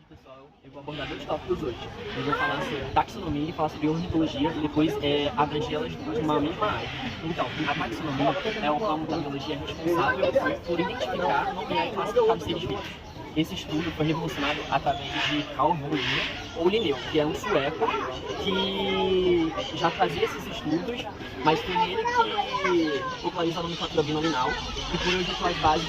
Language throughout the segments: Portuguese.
Pessoal, eu vou abordar dois tópicos hoje. Eu vou falar sobre taxonomia e falar sobre ornitologia e depois abranger elas duas numa mesma área. Então, a taxonomia é o ramo da biologia responsável por identificar, nomear e classificar os seres vivos. Esse estudo foi revolucionado através de Carl von Linné, ou Linneu, que é um sueco que já fazia esses estudos, mas foi ele que popularizou a nomenclatura binominal e por hoje as bases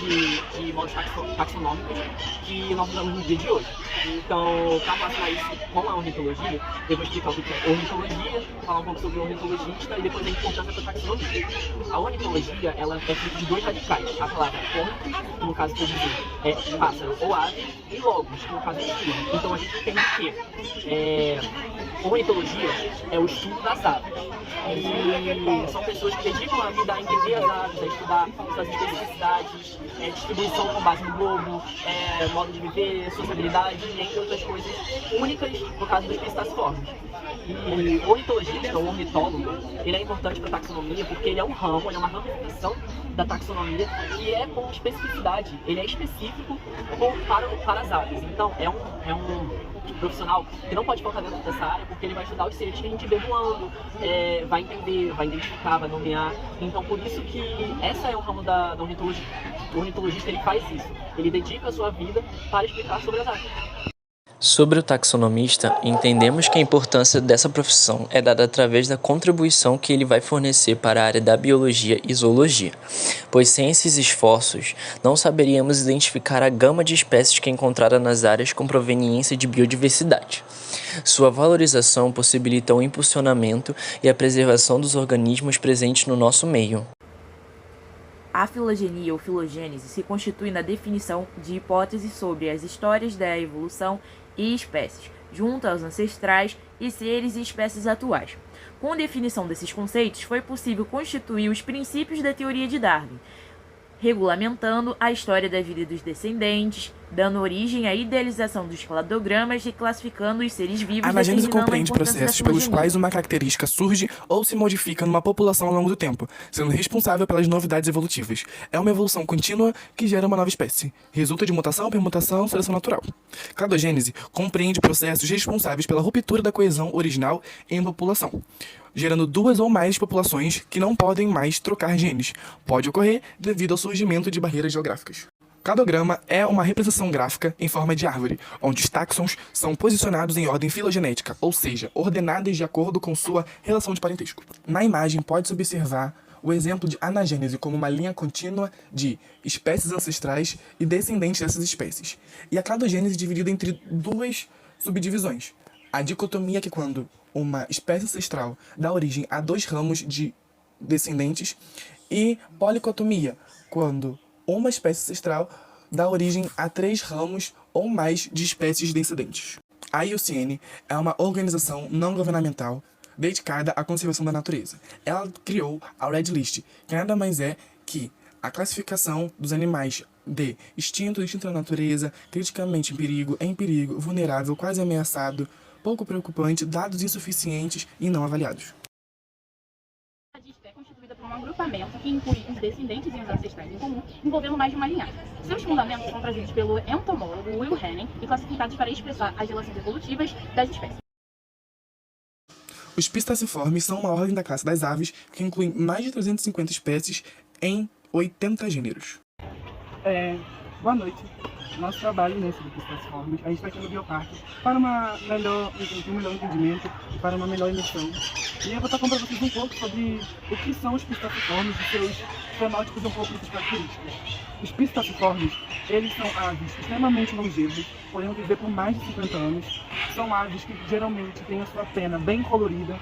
de modos taxonômicos que nós usamos no dia de hoje. Então, para relacionar isso com a ornitologia, eu vou explicar o que é ornitologia, falar um pouco sobre o ornitologista e depois a importância da taxonomia. A ornitologia, ela é feita de dois radicais. A palavra ornitos, que no caso quer dizer é pássaro ou ave, e logos, que no caso é estudo. Então a gente entende que ornitologia é o estudo das aves. E são pessoas que dedicam a vida a entender as aves, a estudar suas especificidades, distribuição com base no globo, modo de viver, sociabilidade, entre outras coisas únicas no caso dos pestaciformes. E o ornitologista, o ornitólogo, ele é importante para a taxonomia porque ele é um ramo, ele é uma ramificação da taxonomia que é com especificidade, ele é específico para as aves. Então é um profissional que não pode faltar dentro dessa área porque ele vai estudar os seres que a gente vê voando, vai entender, vai identificar, vai nomear. Então por isso que essa é o ramo da ornitologia. O ornitologista ele faz isso, ele dedica a sua vida para explicar sobre as aves. Sobre o taxonomista, entendemos que a importância dessa profissão é dada através da contribuição que ele vai fornecer para a área da biologia e zoologia, pois sem esses esforços, não saberíamos identificar a gama de espécies que é encontrada nas áreas com proveniência de biodiversidade. Sua valorização possibilita o impulsionamento e a preservação dos organismos presentes no nosso meio. A filogenia ou filogênese se constitui na definição de hipóteses sobre as histórias da evolução e espécies, junto aos ancestrais e seres e espécies atuais. Com a definição desses conceitos, foi possível constituir os princípios da teoria de Darwin, regulamentando a história da vida dos descendentes, dando origem à idealização dos cladogramas e classificando os seres vivos. A anagênese compreende processos pelos quais uma característica surge ou se modifica numa população ao longo do tempo, sendo responsável pelas novidades evolutivas. É uma evolução contínua que gera uma nova espécie. Resulta de mutação, permutação, seleção natural. Cladogênese compreende processos responsáveis pela ruptura da coesão original em uma população, gerando duas ou mais populações que não podem mais trocar genes. Pode ocorrer devido ao surgimento de barreiras geográficas. Cladograma é uma representação gráfica em forma de árvore, onde os táxons são posicionados em ordem filogenética, ou seja, ordenados de acordo com sua relação de parentesco. Na imagem pode-se observar o exemplo de anagênese como uma linha contínua de espécies ancestrais e descendentes dessas espécies. E a cladogênese é dividida entre duas subdivisões. A dicotomia, que é quando uma espécie ancestral dá origem a dois ramos de descendentes, e policotomia, quando uma espécie ancestral dá origem a 3 ramos ou mais de espécies descendentes. A IUCN é uma organização não governamental dedicada à conservação da natureza. Ela criou a Red List, que nada mais é que a classificação dos animais de extinto da natureza, criticamente em perigo, vulnerável, quase ameaçado, pouco preocupante, dados insuficientes e não avaliados. A lista é constituída por um agrupamento que inclui os descendentes e os ancestrais em comum, envolvendo mais de uma linhagem. Seus fundamentos são trazidos pelo entomólogo Will Henning e classificados para expressar as relações evolutivas das espécies. Os pistaciformes são uma ordem da classe das aves que inclui mais de 350 espécies em 80 gêneros. Boa noite. Nosso trabalho nesse do Pistaciformes, a gente está aqui no Bioparque para um melhor entendimento e para uma melhor imersão. E eu vou estar falando para vocês um pouco sobre o que são os Pistaciformes e seus fenótipos e um pouco de suas características. Os Pistaciformes, eles são aves extremamente longevas, podem viver por mais de 50 anos. São aves que geralmente têm a sua pena bem colorida,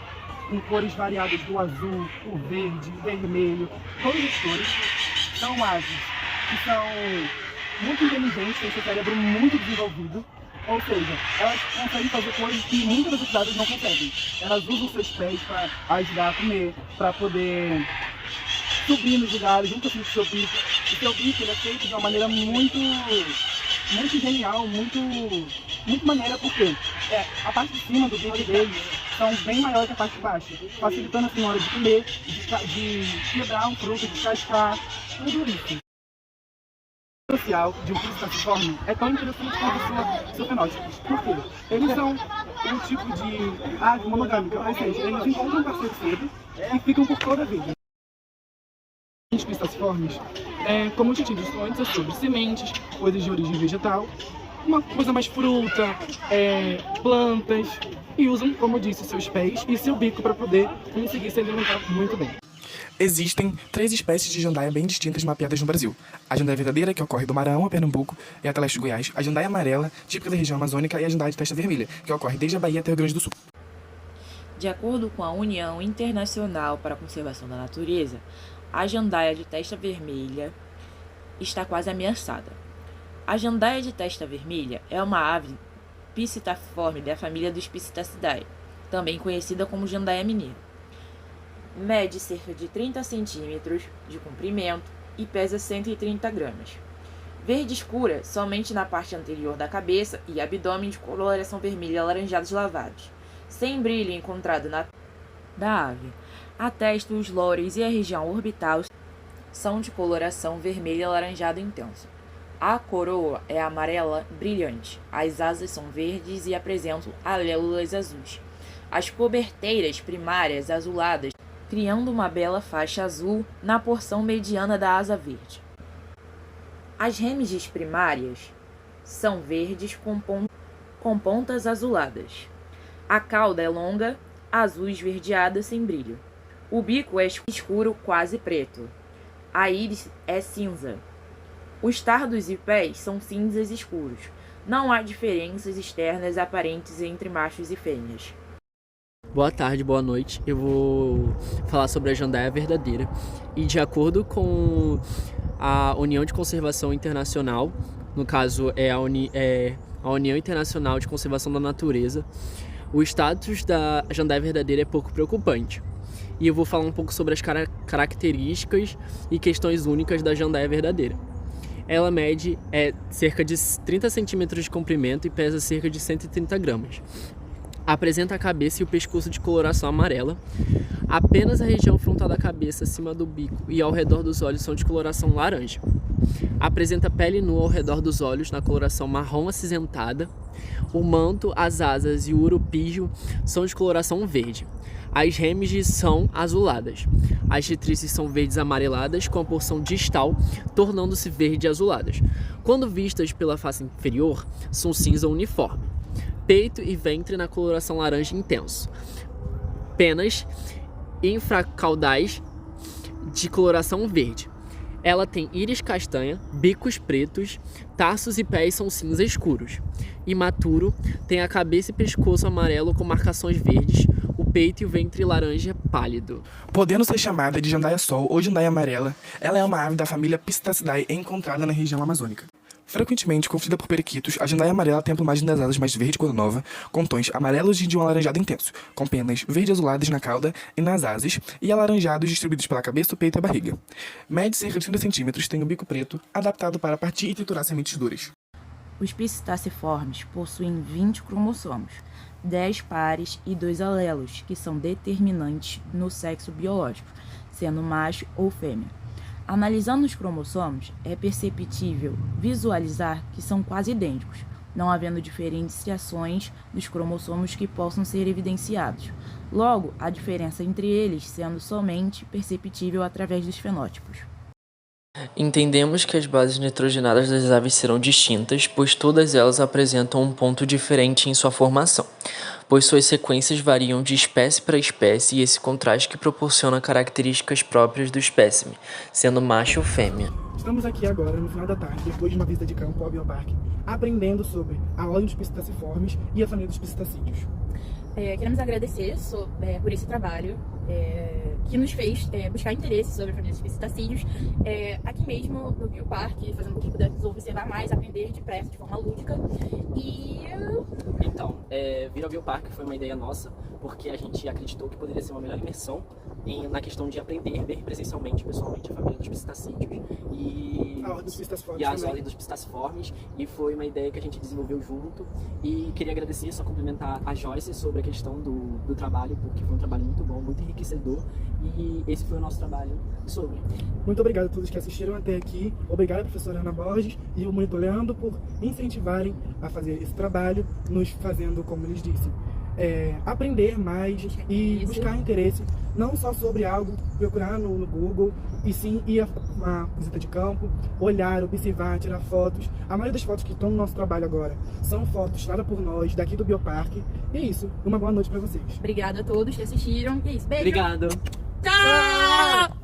em cores variadas do azul, o verde, vermelho, todas as cores. São aves que são muito inteligentes, têm seu cérebro muito desenvolvido, ou seja, elas conseguem fazer coisas que muitas das cidades não conseguem. Elas usam seus pés para ajudar a comer, para poder subir nos lugares, junto com o seu bico. O seu bico ele é feito de uma maneira muito genial, muito maneira, porque a parte de cima do bico deles são bem maiores que a parte de baixo, facilitando assim na hora de comer, de quebrar um fruto, de cascar, tudo isso. social de um pisciforme é tão interessante quanto o seu fenótipo. Por quê? Eles são um tipo de ave monogâmica, ou seja, eles encontram um parceiro cedo e ficam por toda a vida. Os pisciformes, como eu tinha dito antes, é sobre sementes, coisas de origem vegetal, uma coisa mais fruta, plantas, e usam, como eu disse, seus pés e seu bico para poder conseguir se alimentar muito bem. Existem 3 espécies de jandaia bem distintas mapeadas no Brasil. A jandaia verdadeira, que ocorre do Maranhão a Pernambuco e até leste do Goiás. A jandaia amarela, típica da região amazônica. E a jandaia de testa vermelha, que ocorre desde a Bahia até o Rio Grande do Sul. De acordo com a União Internacional para a Conservação da Natureza, a jandaia de testa vermelha está quase ameaçada. A jandaia de testa vermelha é uma ave pisciforme da família dos Piscidaceae, também conhecida como jandaia mineira. Mede cerca de 30 centímetros de comprimento e pesa 130 gramas. Verde escura somente na parte anterior da cabeça e abdômen de coloração vermelha alaranjados lavados, sem brilho encontrado da ave. A testa, os lóreos e a região orbital são de coloração vermelha alaranjado intenso. A coroa é amarela brilhante, as asas são verdes e apresentam aléolas azuis. As coberteiras primárias azuladas, criando uma bela faixa azul na porção mediana da asa verde. As remiges primárias são verdes com pontas azuladas. A cauda é longa, azul esverdeada sem brilho. O bico é escuro, quase preto. A íris é cinza. Os tardos e pés são cinzas escuros. Não há diferenças externas aparentes entre machos e fêmeas. Boa tarde, boa noite. Eu vou falar sobre a jandaia verdadeira. E de acordo com a União de Conservação Internacional, no caso é a União Internacional de Conservação da Natureza, o status da jandaia verdadeira é pouco preocupante. E eu vou falar um pouco sobre as características e questões únicas da jandaia verdadeira. Ela mede cerca de 30 centímetros de comprimento e pesa cerca de 130 gramas. Apresenta a cabeça e o pescoço de coloração amarela. Apenas a região frontal da cabeça, acima do bico e ao redor dos olhos são de coloração laranja. Apresenta pele nua ao redor dos olhos na coloração marrom acinzentada. O manto, as asas e o urupígio são de coloração verde. As remiges são azuladas. As diretrizes são verdes amareladas com a porção distal tornando-se verde azuladas. Quando vistas pela face inferior, são cinza uniforme. Peito e ventre na coloração laranja intenso. Penas infracaudais de coloração verde. Ela tem íris castanha, bicos pretos, tarsos e pés são cinza escuros. Imaturo, tem a cabeça e pescoço amarelo com marcações verdes, o peito e o ventre laranja pálido. Podendo ser chamada de jandaia sol ou jandaia amarela, ela é uma ave da família Piscidaceae encontrada na região amazônica. Frequentemente confundida por periquitos, a jandaia amarela tem a plumagem das asas mais verde quando nova, com tons amarelos e de um alaranjado intenso, com penas verde-azuladas na cauda e nas asas e alaranjados distribuídos pela cabeça, o peito e a barriga. Mede cerca de 30 centímetros, tem o bico preto, adaptado para partir e triturar sementes duras. Os pisciformes possuem 20 cromossomos, 10 pares e 2 alelos, que são determinantes no sexo biológico, sendo macho ou fêmea. Analisando os cromossomos, é perceptível visualizar que são quase idênticos, não havendo diferenciações dos cromossomos que possam ser evidenciados. Logo, a diferença entre eles sendo somente perceptível através dos fenótipos. Entendemos que as bases nitrogenadas das aves serão distintas, pois todas elas apresentam um ponto diferente em sua formação, pois suas sequências variam de espécie para espécie e esse contraste que proporciona características próprias do espécime, sendo macho ou fêmea. Estamos aqui agora, no final da tarde, depois de uma visita de campo ao bioparque, aprendendo sobre a ordem dos pisciformes e a família dos piscitacídeos. Queremos agradecer por esse trabalho que nos fez buscar interesse sobre a família dos piscitacídeos. Aqui mesmo no bioparque, fazendo um pouco de observar mais, aprender de perto, de forma lúdica. Então, vir ao bioparque foi uma ideia nossa, porque a gente acreditou que poderia ser uma melhor imersão na questão de aprender, ver presencialmente, pessoalmente, a família dos piscitacídeos e as ordens dos pisciformes, e foi uma ideia que a gente desenvolveu junto. E queria agradecer, só complementar a Joyce sobre a questão do trabalho, porque foi um trabalho muito bom, muito enriquecedor. enriquecedor. E esse foi o nosso trabalho sobre. Muito obrigado a todos que assistiram até aqui. Obrigado, professora Ana Borges e o Monitor Leandro, por incentivarem a fazer esse trabalho, nos fazendo, como eles disse, aprender mais e buscar interesse, não só sobre algo, procurar no Google, e sim ir a uma visita de campo, olhar, observar, tirar fotos. A maioria das fotos que estão no nosso trabalho agora são fotos tiradas por nós, daqui do Bioparque. E é isso. Uma boa noite para vocês. Obrigada a todos que assistiram. E é isso. Beijo. Obrigado. Tchau!